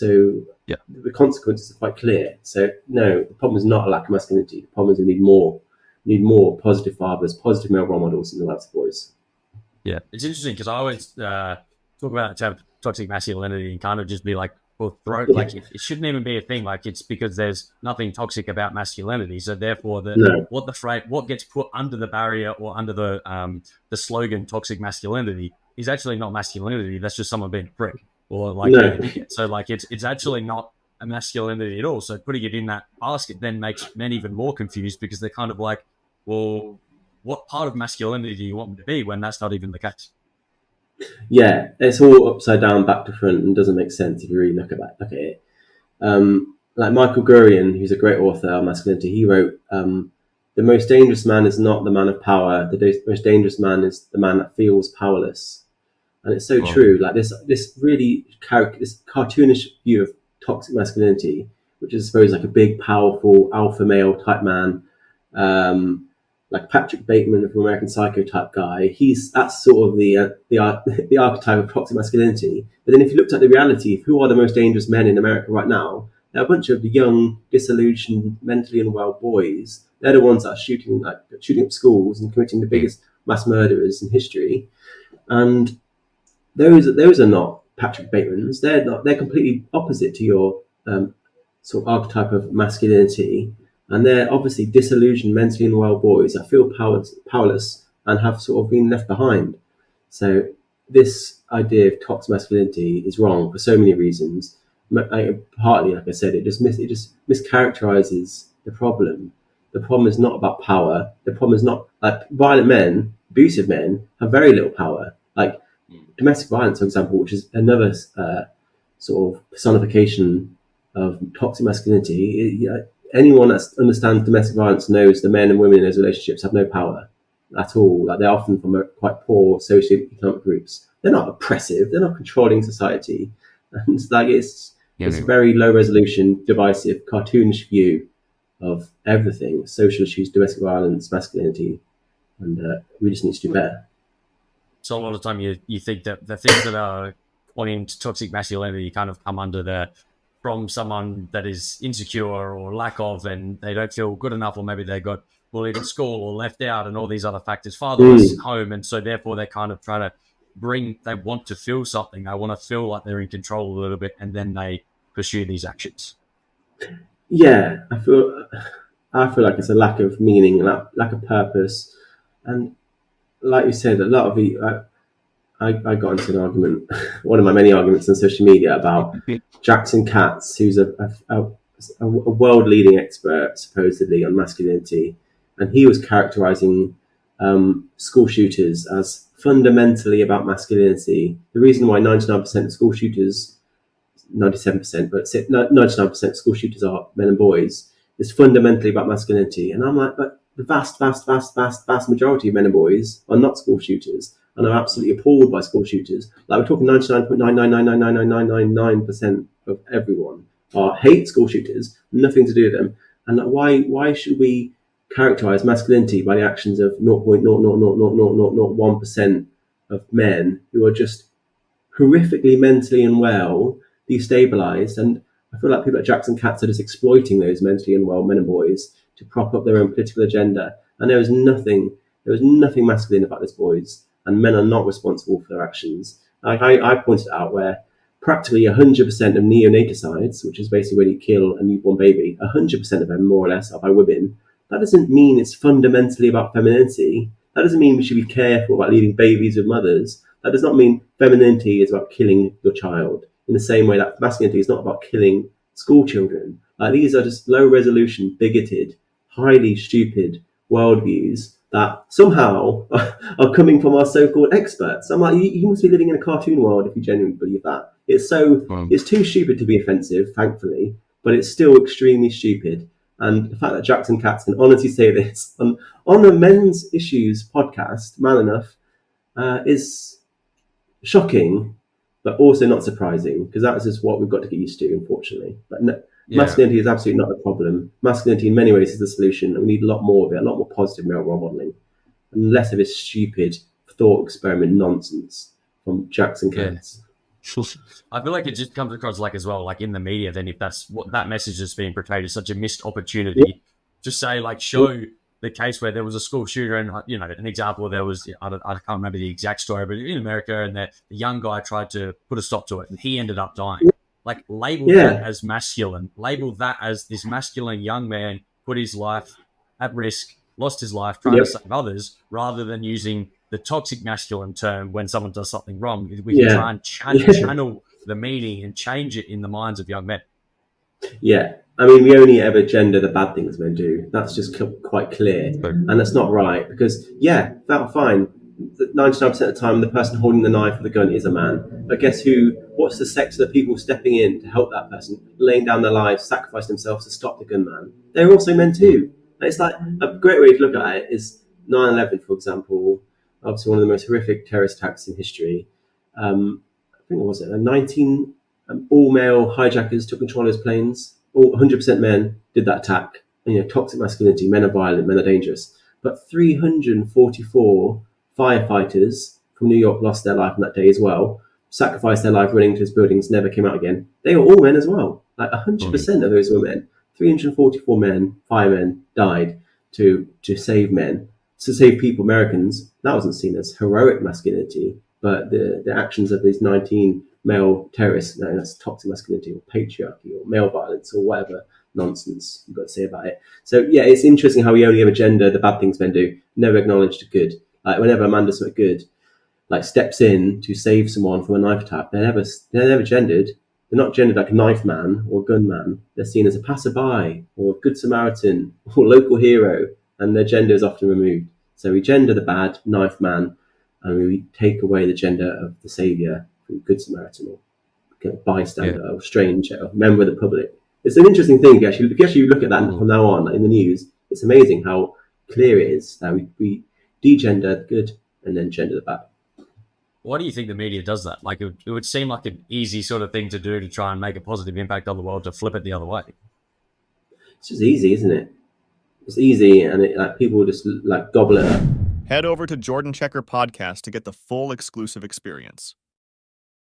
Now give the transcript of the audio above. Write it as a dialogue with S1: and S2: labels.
S1: So
S2: Yeah.
S1: the consequences are quite clear. So no, the problem is not a lack of masculinity. The problem is we need more positive fathers, positive male role models in the lives of boys.
S2: Yeah, it's interesting because I always talk about toxic masculinity and kind of just be like, well, like it shouldn't even be a thing. Like it's because there's nothing toxic about masculinity. So therefore,
S1: No,
S2: what gets put under the barrier or under the slogan toxic masculinity is actually not masculinity. That's just someone being a prick or like being
S1: no,
S2: a dickhead. So like it's actually not a masculinity at all. So putting it in that basket then makes men even more confused because they're kind of like, well, what part of masculinity do you want me to be when that's not even the case?
S1: yeah, it's all upside down, back to front, and doesn't make sense if you really look at it. Like Michael Gurian, who's a great author on masculinity, he wrote, "The most dangerous man is not the man of power. Most dangerous man is the man that feels powerless." And it's so true. Like this really this cartoonish view of toxic masculinity, which is I suppose like a big, powerful alpha male type man, like Patrick Bateman from American Psycho type guy. That's sort of the archetype of toxic masculinity. But then if you looked at the reality of who are the most dangerous men in America right now, they're a bunch of young, disillusioned, mentally unwell boys. They're the ones that are shooting up schools and committing the biggest mass murderers in history. And those are not Patrick Batemans. They're not. They're completely opposite to your sort of archetype of masculinity, and they're obviously disillusioned, mentally unwell boys that feel powerless and have sort of been left behind. So this idea of toxic masculinity is wrong for so many reasons. Partly, like I said, it just mischaracterizes the problem. The problem is not about power. The problem is not like violent men, abusive men have very little power. Like domestic violence, for example, which is another sort of personification of toxic masculinity. Anyone that understands domestic violence knows the men and women in those relationships have no power at all. Like they're often from quite poor socioeconomic groups. They're not oppressive. They're not controlling society. And it's a very low resolution, divisive, cartoonish view of everything: social issues, domestic violence, masculinity, and we just need to do better.
S2: So a lot of time you think that the things that are pointing to toxic masculinity kind of come under from someone that is insecure or lack of, and they don't feel good enough, or maybe they got bullied at school or left out and all these other factors, fatherless home. And so therefore they're kind of trying to they want to feel something. They want to feel like they're in control a little bit, and then they pursue these actions.
S1: Yeah, I feel like it's a lack of meaning, lack of purpose, and like you said, a lot of the I got into an argument, one of my many arguments on social media about Jackson Katz, who's a world-leading expert supposedly on masculinity, and he was characterizing school shooters as fundamentally about masculinity. The reason why 99% of school shooters, 97%, but 99% of school shooters are men and boys, is fundamentally about masculinity. And I'm like, but the vast majority of men and boys are not school shooters and are absolutely appalled by school shooters. Like we're talking 99.9999999% of everyone hate school shooters, nothing to do with them. And like, why should we characterize masculinity by the actions of 0.0000001% of men who are just horrifically mentally unwell, destabilized? And I feel like people like Jackson Katz are just exploiting those mentally unwell men and boys to prop up their own political agenda. And there was nothing masculine about those boys, and men are not responsible for their actions. Like I pointed out where practically 100% of neonaticides, which is basically when you kill a newborn baby, 100% of them more or less are by women. That doesn't mean it's fundamentally about femininity. That doesn't mean we should be careful about leaving babies with mothers. That does not mean femininity is about killing your child in the same way that masculinity is not about killing school children. These are just low resolution, bigoted, highly stupid worldviews that somehow are coming from our so-called experts. I'm like, you must be living in a cartoon world if you genuinely believe that. It's too stupid to be offensive, thankfully, but it's still extremely stupid. And the fact that Jackson Katz can honestly say this on the Men's Issues podcast, Man Enough, is shocking, but also not surprising, because that's just what we've got to get used to, unfortunately. But no, masculinity is absolutely not a problem. Masculinity, in many ways, is the solution, and we need a lot more of it, a lot more positive male role modelling, and less of this stupid thought experiment nonsense from Jackson Katz.
S2: I feel like it just comes across like as well, like in the media. Then if that's what that message is being portrayed as such a missed opportunity, just say like show the case where there was a school shooter, and an example. There was I can't remember the exact story, but in America, and the young guy tried to put a stop to it, and he ended up dying. Like label that as masculine, label that as this masculine young man put his life at risk, lost his life trying to save others, rather than using the toxic masculine term when someone does something wrong. We can try and channel the meaning and change it in the minds of young men.
S1: Yeah. I mean, we only ever gender the bad things men do. That's just quite clear. And that's not right because, that's fine. 99% of the time, the person holding the knife or the gun is a man. But guess who? What's the sex of the people stepping in to help that person, laying down their lives, sacrificing themselves to stop the gunman? They're also men too. And it's like a great way to look at it is 9/11, for example. Obviously, one of the most horrific terrorist attacks in history. I think, what was it? 19 all-male hijackers took control of his planes. All 100% men did that attack. And, toxic masculinity, men are violent, men are dangerous. But 344 firefighters from New York lost their life on that day as well, sacrificed their life running to his buildings, never came out again. They were all men as well. Like 100% of those were men. 344 men, firemen, died to save men, to save people, Americans. That wasn't seen as heroic masculinity, but the actions of these 19 male terrorists, that's toxic masculinity or patriarchy or male violence or whatever nonsense you've got to say about it. So it's interesting how we only ever gender the bad things men do, never acknowledge the good. Like whenever a man does something good, like steps in to save someone from a knife attack, they're never gendered. They're not gendered like a knife man or gun man. They're seen as a passerby or a good Samaritan or local hero, and their gender is often removed. So we gender the bad knife man, and we take away the gender of the saviour from good Samaritan or bystander or stranger or member of the public. It's an interesting thing. If you actually look at that from now on in the news, it's amazing how clear it is that we degender the good and then gender the bad.
S2: Why do you think the media does that? Like it would seem like an easy sort of thing to do to try and make a positive impact on the world, to flip it the other way.
S1: It's just easy, isn't it? It's easy, and people just gobble it up.
S3: Head over to Jordan Checker Podcast to get the full exclusive experience.